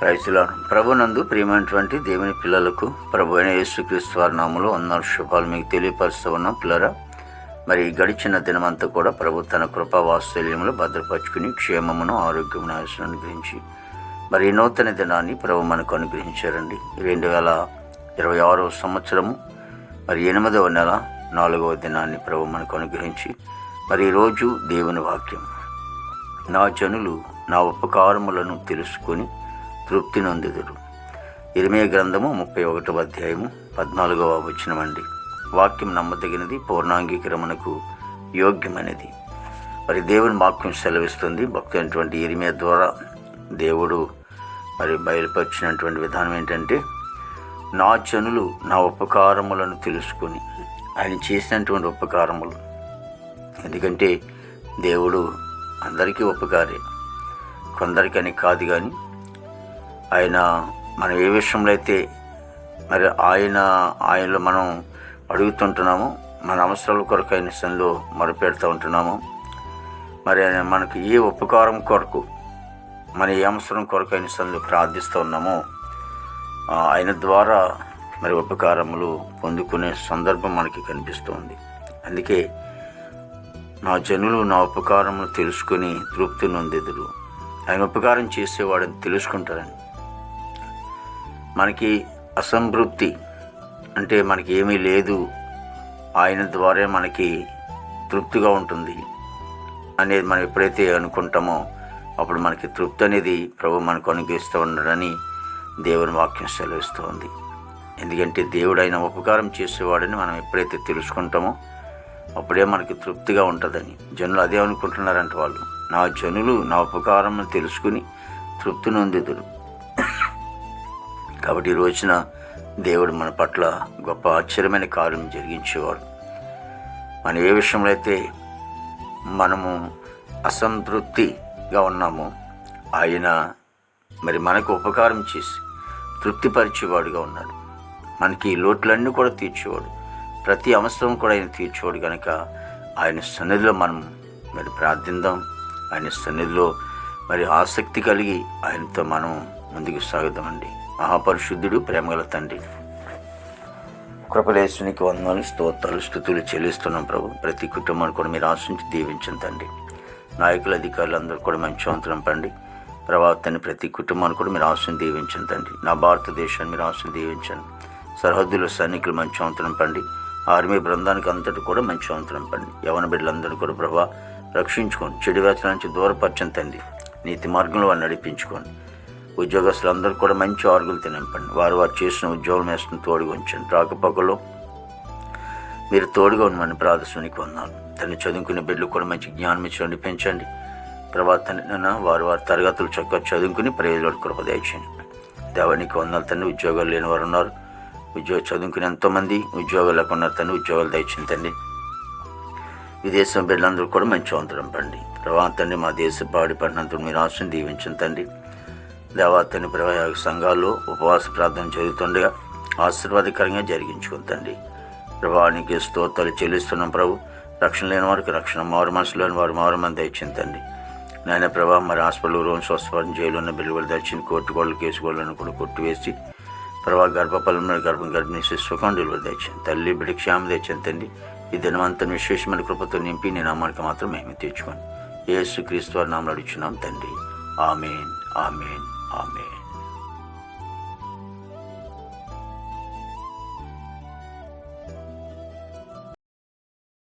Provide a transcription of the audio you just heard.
Praise lord. ప్రభునందు ప్రియమైనటువంటి దేవుని పిల్లలకు ప్రభు అయిన యేసుక్రీస్తు వారి నామములో వందనాలు శుభాలు మీకు తెలియపరుస్తూ ఉన్నాం పిల్లరా. మరి గడిచిన దినమంతా కూడా ప్రభు తన కృపా వాత్సల్యంలో భద్రపరుచుకుని క్షేమమును ఆరోగ్యమును ఆశను అనుగ్రహించి మరి ఈ నూతన దినాన్ని ప్రభు మనకు అనుగ్రహించారండి. 2026 సంవత్సరము మరి 8వ నెల 4వ దినాన్ని ప్రభు మనకు అనుగ్రహించి మరి ఈరోజు దేవుని వాక్యం, నా జనులు నా ఉపకారములను తెలుసుకొని తృప్తి నొందెదరు. ఇర్మీయా గ్రంథము 31వ అధ్యాయము 14వ వచనమండి. వాక్యం నమ్మదగినది, పూర్ణాంగీకరమునకు యోగ్యమైనది. మరి దేవుని వాక్యం సెలవిస్తుంది. భక్తులైనటువంటి ఇర్మీయా ద్వారా దేవుడు మరి బయలుపరిచినటువంటి విధానం ఏంటంటే, నా జనులు నా ఉపకారములను తెలుసుకొని, ఆయన చేసినటువంటి ఉపకారములు. ఎందుకంటే దేవుడు అందరికీ ఉపకారే, కొందరికని కాదు. కానీ ఆయన మనం ఏ విషయంలో అయితే మరి ఆయనలో మనం అడుగుతుంటున్నామో, మన అవసరాల కొరకు ఆయన సన్నిధిలో మొరపెడుతూ ఉంటున్నామో, మరి ఆయన మనకు ఏ ఉపకారం కొరకు, మన ఏ అవసరం కొరకు ఆయన సన్నిధిలో ప్రార్థిస్తూ ఉన్నామో ఆయన ద్వారా మరి ఉపకారములు పొందుకునే సందర్భం మనకి కనిపిస్తుంది. అందుకే నా జనులు నా ఉపకారములు తెలుసుకొని తృప్తి నొందెదరు. ఆయన ఉపకారం చేసేవాడని తెలుసుకుంటారని. మనకి అసంతృప్తి అంటే మనకి ఏమీ లేదు, ఆయన ద్వారా మనకి తృప్తిగా ఉంటుంది అనేది మనం ఎప్పుడైతే అనుకుంటామో అప్పుడు మనకి తృప్తి అనేది ప్రభు మనకు అనుగ్రహిస్తూ ఉన్నాడని దేవుని వాక్యం సెలవిస్తూ ఉంది. ఎందుకంటే దేవుడు ఆయన ఉపకారం చేసేవాడని మనం ఎప్పుడైతే తెలుసుకుంటామో అప్పుడే మనకి తృప్తిగా ఉంటుందని. జనులు అదే అనుకుంటున్నారంట. వాళ్ళు నా జనులు నా ఉపకారం తెలుసుకుని తృప్తి నొందెదరు. కాబట్టి ఈ రోజున దేవుడు మన పట్ల గొప్ప ఆశ్చర్యమైన కార్యం జరిగించేవాడు. మనం ఏ విషయంలో అయితే మనము అసంతృప్తిగా ఉన్నామో ఆయన మరి మనకు ఉపకారం చేసి తృప్తిపరిచేవాడుగా ఉన్నాడు. మనకి లోట్లన్నీ కూడా తీర్చేవాడు, ప్రతి అవసరం కూడా ఆయన తీర్చేవాడు. కనుక ఆయన సన్నిధిలో మనం మరి ప్రార్థిద్దాం. ఆయన సన్నిధిలో మరి ఆసక్తి కలిగి ఆయనతో మనం ముందుకు సాగుదామండి. మహాపరిశుద్ధుడు, ప్రేమగల తండ్రి, కృపలేసునికి వందనాలు, స్తోత్రాలు, స్తుతులు చెల్లిస్తున్నాం ప్రభు. ప్రతి కుటుంబాన్ని కూడా మీరు ఆశించి దీవించండి తండ్రి. నాయకులు, అధికారులు అందరూ కూడా మంచి వంతులం పండి ప్రభావితాన్ని ప్రతి కుటుంబాన్ని కూడా మీరు ఆశను దీవించండి తండ్రి. నా భారతదేశాన్ని మీరు ఆశను దీవించండి. సరిహద్దులో సైనికులు మంచి వంతులం పండి, ఆర్మీ బృందానికి అంతటి కూడా మంచి వంతులం పండి. యవన బిడ్డలందరూ కూడా ప్రభా రక్షించుకోండి. చెడు వ్యసనాల నుంచి దూరపరచండి తండ్రి. నీతి మార్గంలో వారిని నడిపించుకోండి. ఉద్యోగస్తులందరూ కూడా మంచి ఆరుగులతో నింపండి. వారు చేసిన ఉద్యోగం వేసుకుని తోడుగా ఉంచండి. రాకపోకలో మీరు తోడుగా ఉండమని ప్రార్థనకి వందనాలు. తను చదువుకునే బిడ్డలు కూడా మంచి జ్ఞానం ఇచ్చి నడిపించండి ప్రభా. తన వారు తరగతులు చక్కగా చదువుకుని ప్రయోజనాలు కృప దయచేయండి. దేవానికి వందనాలు తండ్రి. ఉద్యోగాలు లేని వారు ఉన్నారు, చదువుకుని ఎంతోమంది ఉద్యోగాలు లేకుండా తండ్రి ఉద్యోగాలు దయచేయండి తండ్రి. విదేశం బిడ్డలందరూ కూడా మంచి వంతరం పండి ప్రభా తండ్రి. మా దేశ పాడి పడినంత మీరు ఆశను దీవించండి తండ్రి. దేవాతని ప్రభా సంఘాల్లో ఉపవాస ప్రార్థన జరుగుతుండగా ఆశీర్వాదకరంగా జరిగించుకుని తండ్రి. ప్రభావానికి స్తోత్రాలు చెల్లిస్తున్నాం ప్రభు. రక్షణ లేని వారికి రక్షణ, మారు మనసు లేని వారు మారు మంది దయచింది తండ్రి. నాయన ప్రభా మరి హాస్పిటల్ రూమ్ స్వస్థపడిన జైలు ఉన్న బిల్లులు దయచింది. కోర్టుగోళ్ళు కేసుగోళ్ళను కూడా కొట్టివేసి ప్రభా గర్భఫలంలో గర్భిణీ సుఖం డెలివరీ దయచింది. తల్లి బిడ్డ క్షేమం తెచ్చింది తండ్రి. ఈ దినవంతను విశేషమైన కృపతో నింపి నేను అమ్మకి మాత్రం మేము తెచ్చుకోండి. యేసుక్రీస్తు వారి నామములో అడుగుచున్నాం తండ్రి. ఆమేన్, ఆమేన్, ఆమేన్.